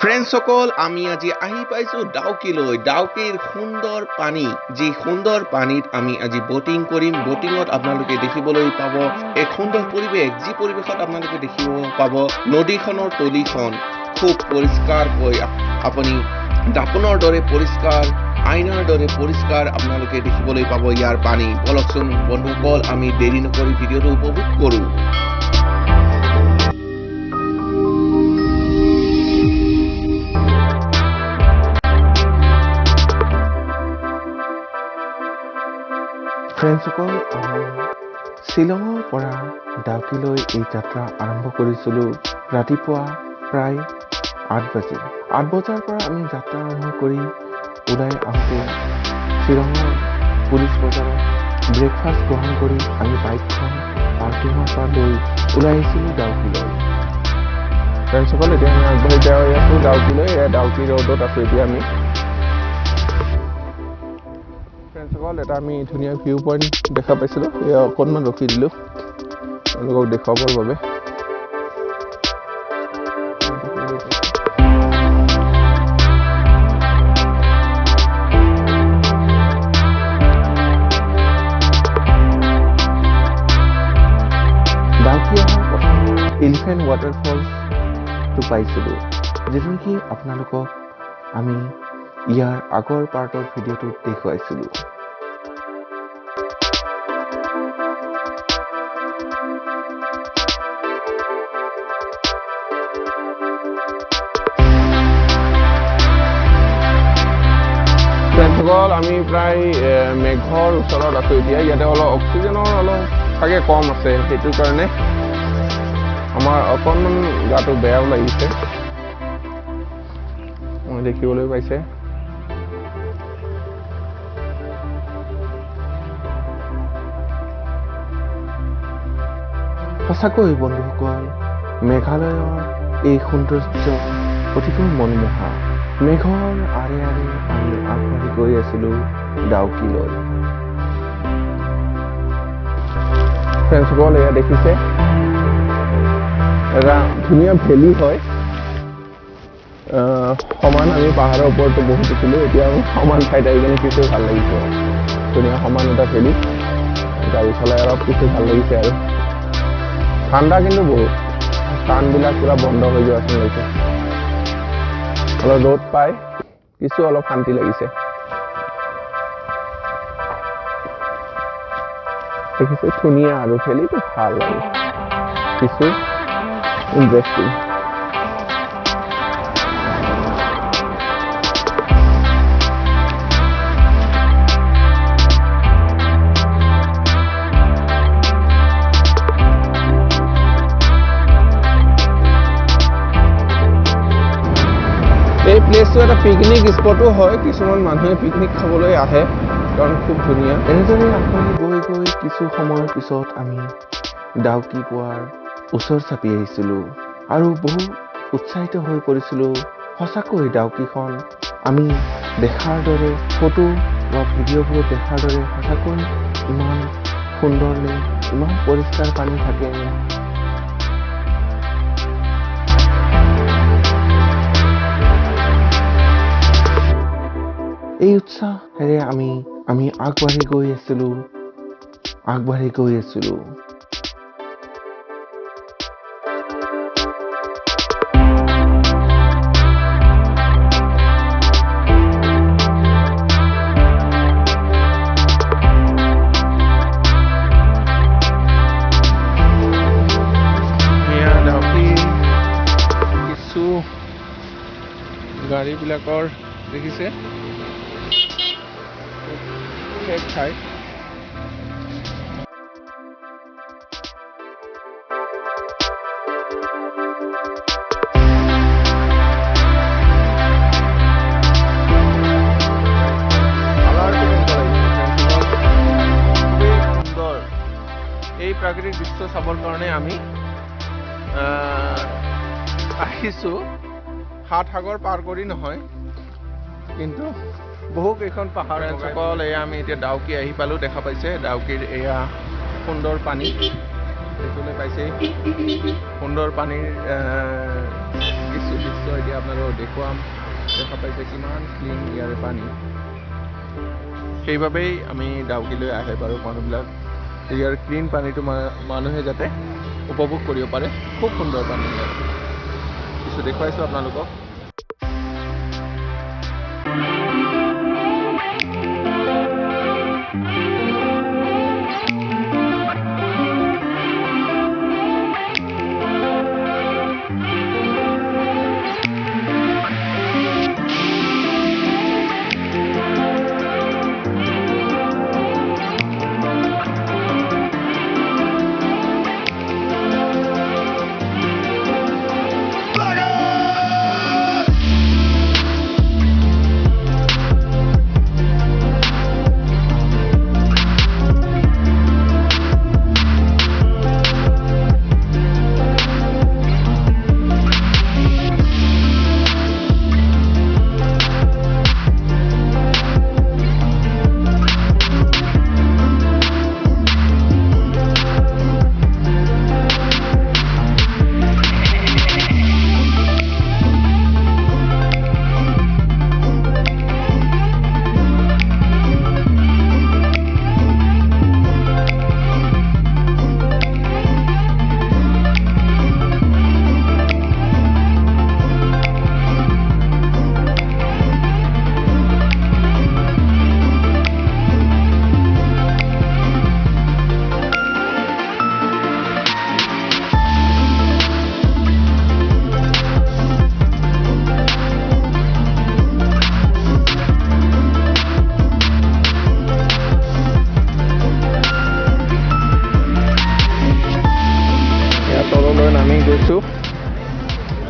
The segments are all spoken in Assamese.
ফ্ৰেণ্ডসকল আমি আজি আহি পাইছো ডাউকিলৈ ডাউকিৰ সুন্দৰ পানী যি সুন্দৰ পানীত আমি আজি বোটিং কৰিম বোটিঙত আপোনালোকে দেখিবলৈ পাব এক সুন্দৰ পৰিৱেশ যি পৰিৱেশত আপোনালোকে দেখিব পাব নদীখনৰ তলিখন খুব পৰিষ্কাৰকৈ আপুনি দাপনৰ দৰে পৰিষ্কাৰ আইনাৰ দৰে পৰিষ্কাৰ আপোনালোকে দেখিবলৈ পাব ইয়াৰ পানী বলকচোন বন্ধুসকল আমি দেৰি নকৰি ভিডিঅ'টো উপভোগ কৰোঁ ফ্ৰেণ্ডসকল আমি শ্বিলঙৰ পৰা ডাউকিলৈ এই যাত্ৰা আৰম্ভ কৰিছিলোঁ ৰাতিপুৱা প্ৰায় 8 বাজি 8 বজাৰ পৰা আমি যাত্ৰা আৰম্ভ কৰি ওলাই আহোঁতে শ্বিলঙৰ পুলিচ বজাৰত ব্ৰেকফাষ্ট গ্ৰহণ কৰি আমি বাইকখন পাৰ্কিঙৰ পৰা লৈ ওলাই আহিছিলোঁ ডাউকিলৈ ফ্ৰেণ্ডসকল এতিয়া আমি আগবাঢ়ি যাই আছোঁ ডাউকিলৈ ডাউকি ৰোডত আছোঁ এতিয়া আমি ফ্ৰেণ্ডসকল এটা আমি ধুনীয়া ভিউ পইণ্ট দেখা পাইছিলোঁ এয়া অকণমান ৰখি দিলোঁ তেওঁলোকক দেখুৱাবৰ বাবে ডাউকি অহাৰ প্ৰথম এলিফেণ্ট ৱাটাৰফলছটো পাইছিলোঁ যিটো নেকি আপোনালোকক আমি ইয়াৰ আগৰ পাৰ্টৰ ভিডিঅ'টোত দেখুৱাইছিলোঁ ফ্ৰেণ্ডসকল আমি প্ৰায় মেঘৰ ওচৰত আছোঁ এতিয়া ইয়াতে অলপ অক্সিজেনৰ অলপ চাগে কম আছে সেইটো কাৰণে আমাৰ অকণমান গাটো বেয়াও লাগিছে দেখিবলৈ পাইছে সঁচাকৈ বন্ধুসকল মেঘালয়ৰ এই সৌন্দৰ্য অতিকৈ মনোমোহা মেঘৰ আৰে আৰে আমি আগবাঢ়ি গৈ আছিলোঁ ডাউকিলৈ ফ্ৰেণ্ডসকল এয়া দেখিছে এটা ধুনীয়া ভেলী হয় সমান আমি পাহাৰৰ ওপৰতো বহি দিছিলোঁ এতিয়া সমান ঠাইত আহি কিনে কিছু ভাল লাগিছে ধুনীয়া সমান এটা ভেলী গাড়ী চলাই অলপ কিছু ভাল লাগিছে আৰু ঠাণ্ডা কিন্তু বহুত কাণবিলাক পুৰা বন্ধ হৈ যোৱা যেন লাগিছে অলপ ৰ'দ পাই কিছু অলপ শান্তি লাগিছে দেখিছে ধুনীয়া আৰু ভেলীটো ভাল লাগে কিছু ইণ্টাৰেষ্টিং এই প্লেচটো এটা পিকনিক স্পটো হয় কিছুমান মানুহে পিকনিক খাবলৈ আহে কাৰণ খুব ধুনীয়া এনেদৰে আগবাঢ়ি গৈ গৈ কিছু সময়ৰ পিছত আমি ডাউকি পোৱাৰ ওচৰ চাপি আহিছিলোঁ আৰু বহু উৎসাহিত হৈ পৰিছিলোঁ সঁচাকৈ ডাউকিখন আমি দেখাৰ দৰে ফটো বা ভিডিঅ'বোৰত দেখাৰ দৰে সঁচাকৈ ইমান সুন্দৰ নে ইমান পৰিষ্কাৰ পানী থাকে এই উৎসাহেৰে আমি আগবাঢ়ি গৈ আছিলোঁ কিছু গাড়ীবিলাকৰ দেখিছে ঠাই এই প্ৰাকৃতিক দৃশ্য চাবৰ কাৰণে আমি আহিছোঁ সাত সাগৰ পাৰ কৰি নহয় কিন্তু বহু কেইখন পাহাৰ সকল এয়া আমি এতিয়া ডাউকি আহি পালোঁ দেখা পাইছে ডাউকিৰ এয়া সুন্দৰ পানী দেখিবলৈ পাইছে সুন্দৰ পানীৰ কিছু দৃশ্য এতিয়া আপোনালোকক দেখুৱাম দেখা পাইছে কিমান ক্লিন ইয়াৰ পানী সেইবাবেই আমি ডাউকিলৈ আহে বাৰু মানুহবিলাক ইয়াৰ ক্লিন পানীটো মানুহে যাতে উপভোগ কৰিব পাৰে খুব সুন্দৰ পানী ইয়াৰ কিছু দেখুৱাইছোঁ আপোনালোকক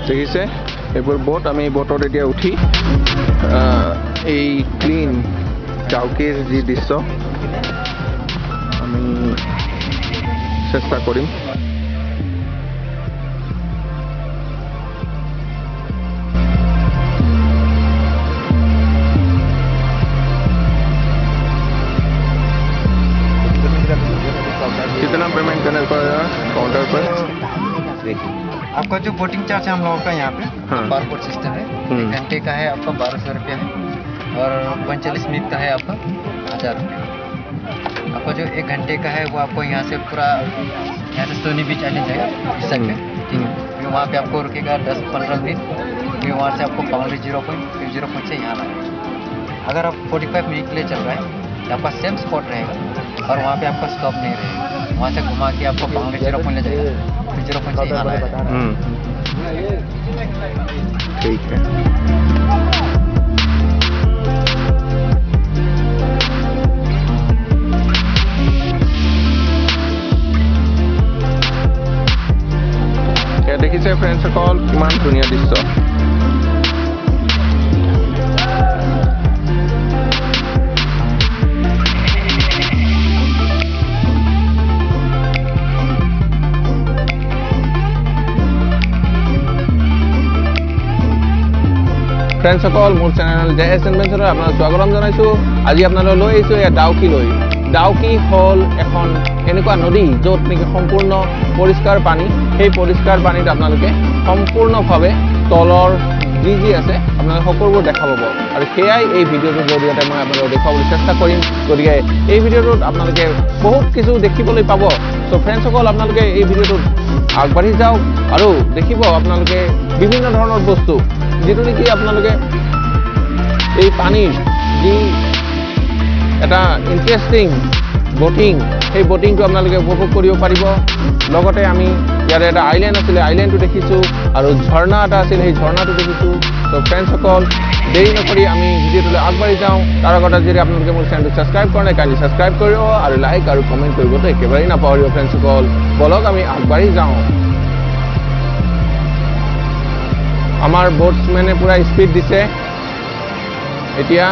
দেখিছে এইবোৰ বোট আমি বোটত এতিয়া উঠি এই ক্লিন ডাউকিৰ যি দৃশ্য আমি চেষ্টা কৰিম कितना पेमेंट करने पर काउंटर पर आपका जो बोटिंग चार्ज है हम लोगों का यहाँ पे हाँ। बारकोड सिस्टम है 1 घंटे का है आपका 1200 रुपया है और 45 मिनट का है आपका 1000 रुपया आपका जो 1 घंटे का है वो आपको यहाँ से पूरा यहाँ से सोनी बीच आने जाएगा इस साइड पे ठीक है फिर वहाँ पे आपको रुकेगा 10-15 मिनट फिर वहाँ से आपको बाउंड्री 0 पॉइंट फिर 0 पॉइंट से यहाँ लाएगा अगर आप 45 मिनट के लिए चल रहा है तो आपका सेम स्पॉट रहेगा और वहाँ पे आपका स्टॉप नहीं रहेगा वहाँ से घुमा के आपको बाउंड्री 0 पॉइंट ले जाएगा फिर 0 पॉइंट से यहाँ लाएगा ठीक है দেখিছে ফ্ৰেণ্ডসকল কিমান ধুনীয়া দৃশ্য ফ্ৰেণ্ডসকল মোৰ চেনেল জেএছ ইনভেনশ্যনত আপোনাক স্বাগতম জনাইছোঁ আজি আপোনালোক লৈ আহিছোঁ এয়া ডাউকিলৈ ডাউকি হ'ল এখন এনেকুৱা নদী য'ত নেকি সম্পূৰ্ণ পৰিষ্কাৰ পানী সেই পৰিষ্কাৰ পানীত আপোনালোকে সম্পূৰ্ণভাৱে তলৰ যি আছে আপোনালোকে সকলোবোৰ দেখা পাব আৰু সেয়াই এই ভিডিঅ'টোৰ জৰিয়তে মই আপোনালোকক দেখুৱাবলৈ চেষ্টা কৰিম গতিকে এই ভিডিঅ'টোত আপোনালোকে বহুত কিছু দেখিবলৈ পাব চ' ফ্ৰেণ্ডসকল আপোনালোকে এই ভিডিঅ'টোত আগবাঢ়ি যাওক আৰু দেখিব আপোনালোকে বিভিন্ন ধৰণৰ বস্তু যেটো নেকি আপোনালোকে এই পানীৰ যি এটা ইন্টাৰেষ্টিং বোটিং সেই বোটিংটো আপোনালোকে উপভোগ কৰিব পাৰিব লগতে আমি ইয়াৰ এটা আইল্যান্ড আছিল আইল্যান্ডটো দেখিছোঁ আৰু ঝৰ্ণা এটা আছিল সেই ঝৰ্ণাটো দেখিছোঁ তো ফ্ৰেণ্ডসকল দেৰি নকৰি আমি ভিডিঅ'টোলৈ আগবাঢ়ি যাওঁ তাৰ আগতে যদি আপোনালোকে মোৰ চেনেলটো ছাবস্ক্ৰাইব কৰা নাই কাইণ্ডলি ছাবস্ক্ৰাইব কৰিব আৰু লাইক আৰু কমেণ্ট কৰিবতো একেবাৰেই নাপাহৰিব ফ্ৰেণ্ডসকল বলক আমি আগবাঢ়ি যাওঁ আমাৰ বোটছমেনে পুৰা স্পীড দিছে এতিয়া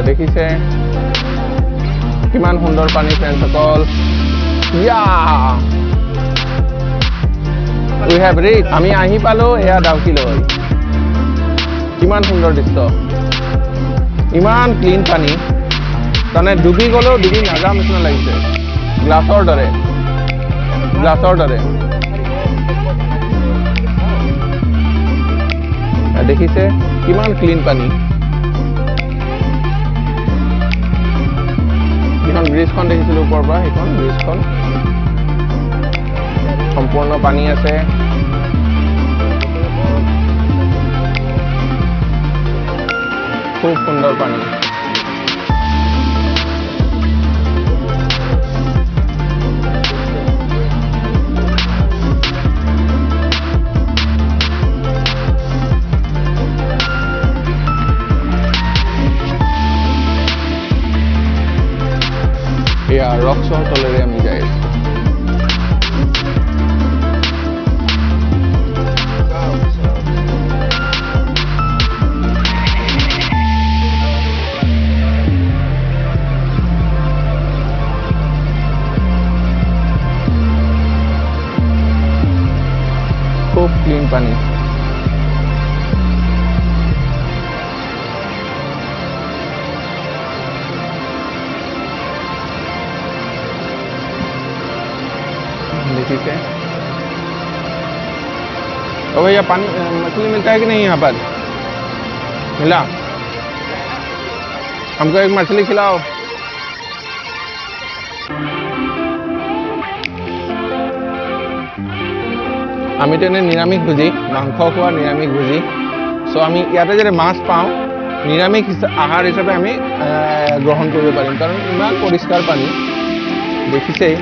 দেখিছে কিমান সুন্দৰ পানী ফ্ৰেণ্ডসকল Yeah! We have reached. আমি আহি পালো এয়া ডাউকিলৈ। কিমান সুন্দৰ দৃশ্য। ইমান ক্লিন পানী। তাৰমানে ডুবি গ'লেও ডুবি নাযাম নিচিনা লাগিছে। গ্লাছৰ দৰে। গ্লাছৰ দৰে। দেখিছে কিমান ক্লিন পানী। যিখন ব্ৰিজখন দেখিছিলো ওপৰৰ পৰা সেইখন ব্ৰিজখন সম্পূৰ্ণ পানী আছে। খুব সুন্দৰ পানী। এয়া ৰক্সৰ তলেৰে আমি যাই আছো। खूब क्लीन पानी। देखिए ओ भैया पानी मछली मिलता है कि नहीं यहाँ पर? मिला? हमको एक मछली खिलाओ। আমি তো এনে নিৰামিষ ভোজি, মাংস খোৱা নিৰামিষ ভোজি। সো আমি ইয়াতে যদি মাছ পাওঁ নিৰামিষ আহাৰ হিচাপে আমি গ্ৰহণ কৰিব পাৰিম, কাৰণ ইমান পৰিষ্কাৰ পানী দেখিছেই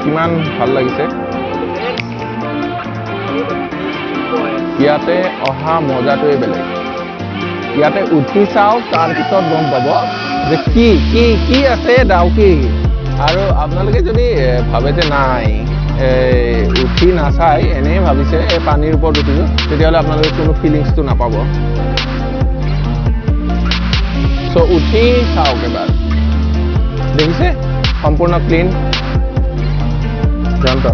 কিমান ভাল লাগিছে। ইয়াতে অহা মজাটোৱে বেলেগ। ইয়াতে উঠি চাওঁ তাৰপিছত গম পাব যে কি আছে ডাউকি। আৰু আপোনালোকে যদি ভাবে যে নাই উঠি নাচাই এনেই ভাবিছে এই পানীৰ ওপৰত উঠিছো, তেতিয়াহ'লে আপোনালোকে কোনো ফিলিংছটো নাপাব। সো উঠি চাওক এবাৰ। দেখিছে সম্পূৰ্ণ ক্লিন যন্ত্ৰ।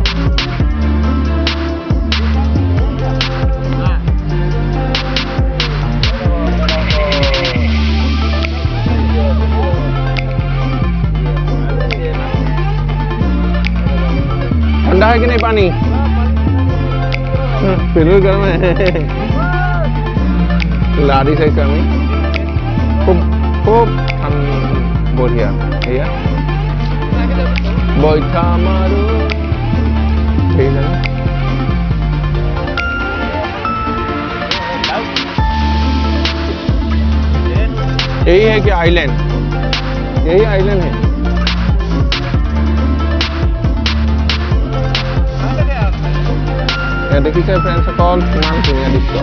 ठंडा है कि नहीं पानी? फिर भी गर्म है। लाड़ी से कमी खूब खूब बढ़िया भैया बैठा मारो ठीक है। यही है कि आइलैंड, यही आइलैंड है। দেখিছে ফ্ৰেণ্ডসকল কিমান ধুনীয়া দৃশ্য।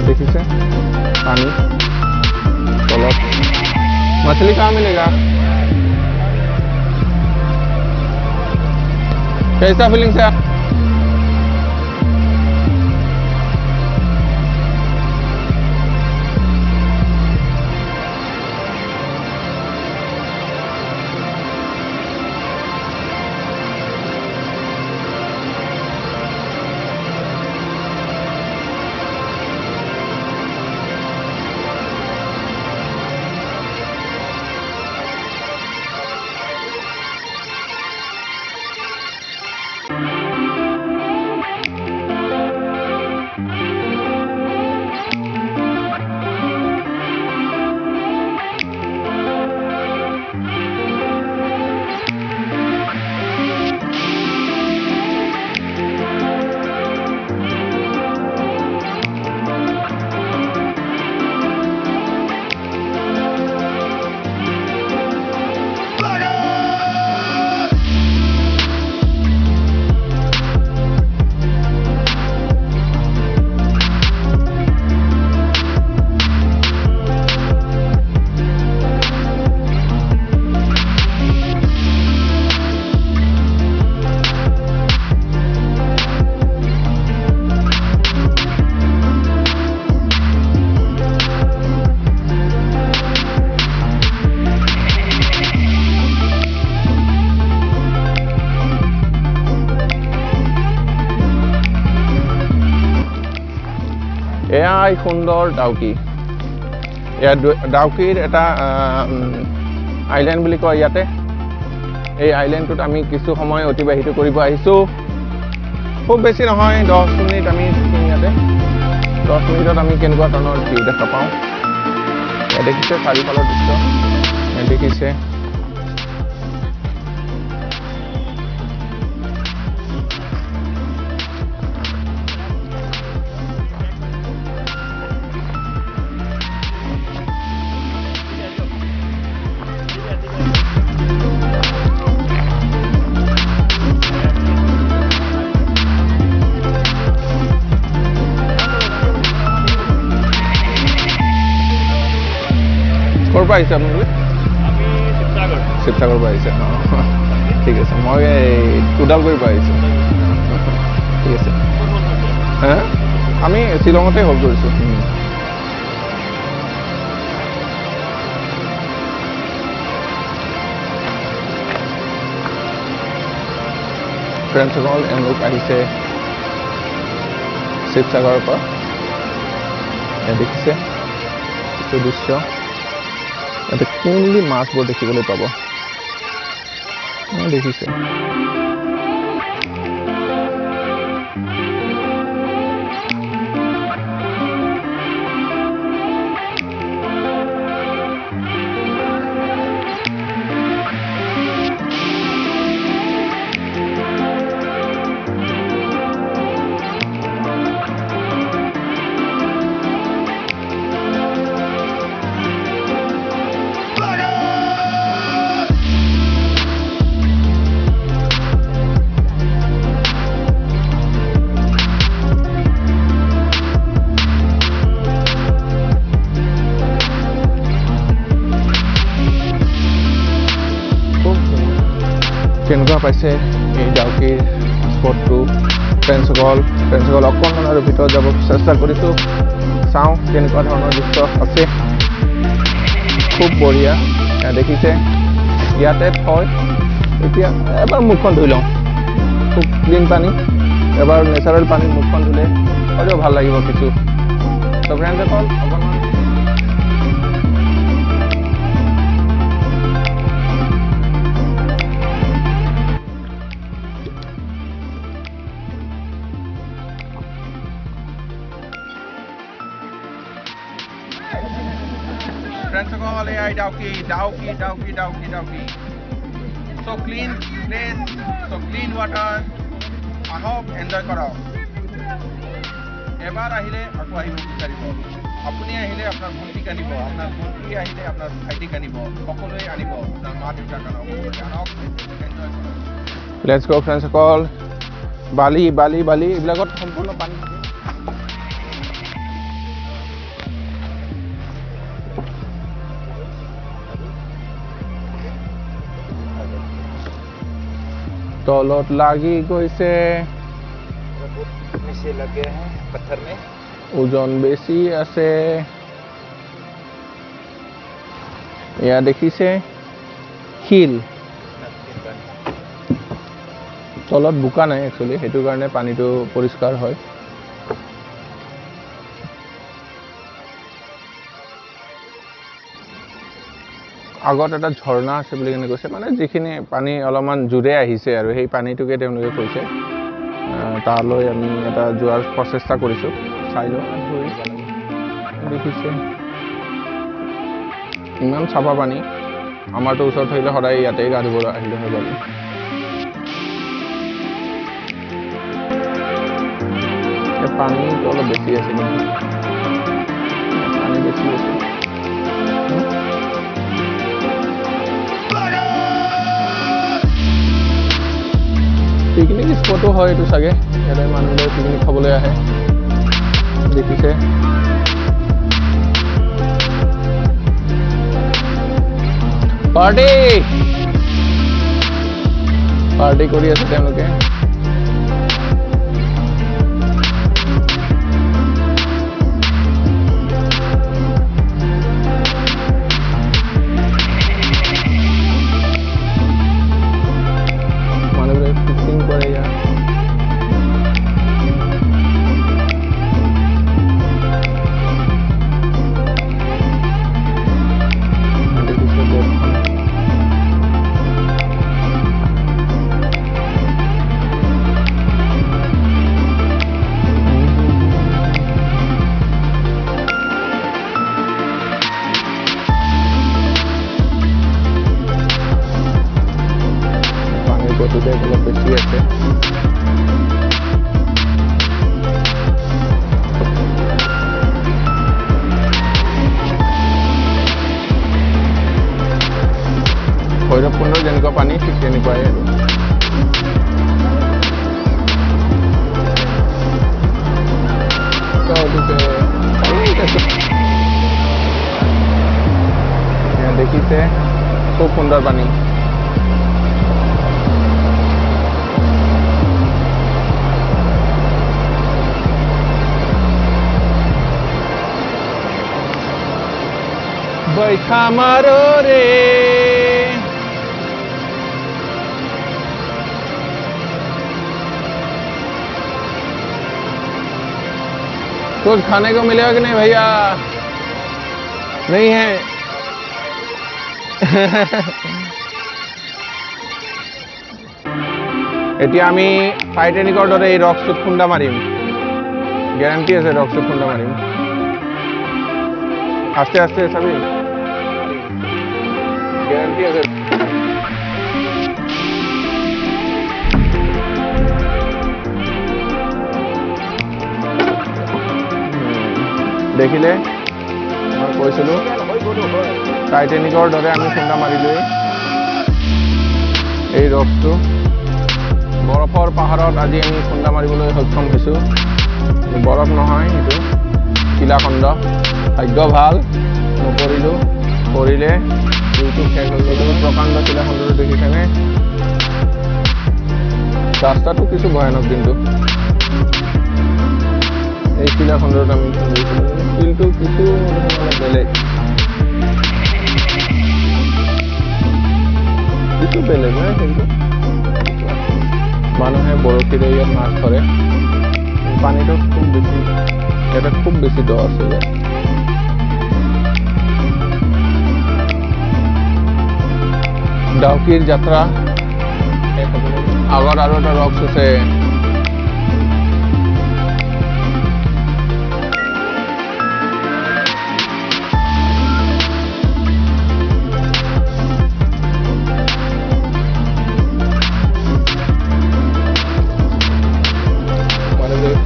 দেখিছে পানী তলত। मछली कहाँ मिलेगा? कैसा फीलिंग्स है? এয়াই সুন্দৰ ডাউকি এয়া ডাউকিৰ এটা আইল্যান্ড বুলি কয় ইয়াতে এই আইল্যান্ডটোত আমি কিছু সময় অতিবাহিত কৰিব আহিছো খুব বেছি নহয় 10 মিনিট আমি ইয়াতে 10 মিনিটত আমি কেনেকুৱা ধৰণৰ ভিউ দেখা পাওঁ এয়া দেখিছে চাৰিওফালৰ দৃশ্য এয়া দেখিছে ক'ৰ পৰা আহিছে আপোনালোকে শিৱসাগৰ পৰা আহিছে ঠিক আছে মই ওদালগুৰিৰ পৰা আহিছোঁ ঠিক আছে আমি শ্বিলঙতে হ'ল কৰিছোঁ ফ্ৰেণ্ডসকল এওঁলোক আহিছে শিৱসাগৰৰ পৰা দেখিছে এইটো দৃশ্য ইয়াতে কোনলি মাছবোৰ দেখিবলৈ পাব দেখিছে কেনেকুৱা পাইছে এই ডাউকিৰ স্পটটো ফ্ৰেণ্ডসকল অকণমান আৰু ভিতৰত যাব চেষ্টা কৰিছোঁ চাওঁ কেনেকুৱা ধৰণৰ দৃশ্য আছে খুব বঢ়িয়া দেখিছে ইয়াতে থয় এতিয়া এবাৰ মুখখন ধুই লওঁ খুব ক্লিন পানী এবাৰ নেচাৰেল পানীত মুখখন ধুলে হয়তো ভাল লাগিব কিছু তো ফ্ৰেণ্ডসকল অকণমান Dawki. So clean place, so clean water. I hope enjoy karo. এবাৰ আহিলে আকৌ আহিব বিচাৰিব আপুনি আহিলে আপোনাৰ ভণ্টি কানিব আপোনাৰ ভণ্টি আহিলে আপোনাৰ ভাইটি কানিব সকলোৱে আনিব আপোনাৰ মা দেউতা কানক এনজয় কৰক লেটস গো ফ্ৰেণ্ডসকল বালি এইবিলাকত সম্পূৰ্ণ পানী तौलत लागी গৈছে नीचे लगे हैं पत्थर में ওজন বেশি আছে এয়া দেখিছে হিল তলত বুকা নাই একচুয়ালি হেতু কাৰণে পানীটো পৰিষ্কাৰ হয় আগত এটা ঝৰ্ণা আছে বুলি কেনে কৈছে মানে যিখিনি পানী অলপমান জুৰে আহিছে আৰু সেই পানীটোকে তেওঁলোকে কৈছে তালৈ আমি এটা যোৱাৰ প্ৰচেষ্টা কৰিছো চাইলো দেখিছে ইমান চাফা পানী আমাৰটো ওচৰত থাকিলে সদায় ইয়াতে গা ধুব আহিলে হয় বাৰু পানীটো অলপ বেছি আছে কিন্তু পানী বেছি আছে পিকনিক স্পটো হয় এইটো চাগে ইয়াতে মানুহে পিকনিক খাবলৈ আহে দেখিছে পাৰ্টি কৰি আছে তেওঁলোকে ভৈৰৱকুণ্ডৰ যেনেকুৱা পানী ঠিক তেনেকুৱাই আৰু দেখিছে খুব সুন্দৰ পানী बैठा मारो रे कुछ खाने को मिलेगा कि नहीं भैया नहीं है এতিয়া আমি টাইটানিকৰ দৰে এই ৰকছুট খুন্দা মাৰিম গ্যাৰান্টি আছে ৰকছুট খুন্দা মাৰিম আস্তে আস্তে চাবি গ্যাৰান্টি আছে দেখিলে মই কৈছিলো টাইটানিকৰ দৰে আমি খুন্দা মাৰিলো এই ৰকটো বৰফৰ পাহাৰত আজি আমি খুন্দা মাৰিবলৈ সক্ষম হৈছো বৰফ নহয় এইটো শিলাখণ্ড ভাগ্য ভাল নপৰিলো পৰিলে ইউটিউব শেষ প্ৰকাণ্ড শিলাখণ্ডটো দেখিছেনে ৰাস্তাটো কিছু ভয়ানক কিন্তু এই শিলাখণ্ডত আমি খুন্দিছিলো কিন্তু কিছু অলপ বেলেগ কিছু বেলেগ নহয় কিন্তু মানুহে বৰশীৰে ইয়াত মাছ ধৰে পানীটো খুব বেছি এটা খুব বেছি দ আছে ইয়াত ডাউকিৰ যাত্ৰা আগত আৰু এটা ৰক্স আছে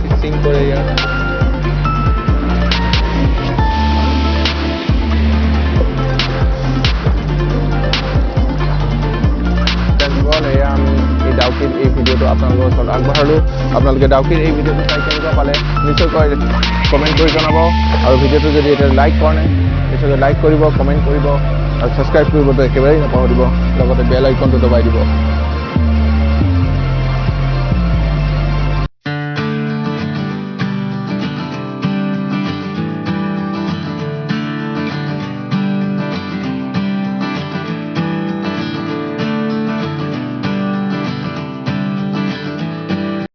ফিক্সিং কৰে ইয়াত ডাউকিৰ এই ভিডিঅ'টো আপোনালোকৰ ওচৰত আগবঢ়ালোঁ আপোনালোকে ডাউকিৰ এই ভিডিঅ'টো চাই কেনেকুৱা পালে নিশ্চয়কৈ কমেণ্ট কৰি জনাব আৰু ভিডিঅ'টো যদি এতিয়া লাইক কৰা নাই নিশ্চয়কৈ লাইক কৰিব কমেণ্ট কৰিব আৰু ছাবস্ক্ৰাইব কৰিবতো একেবাৰেই নাপাহৰিব লগতে বেল আইকনটো দবাই দিব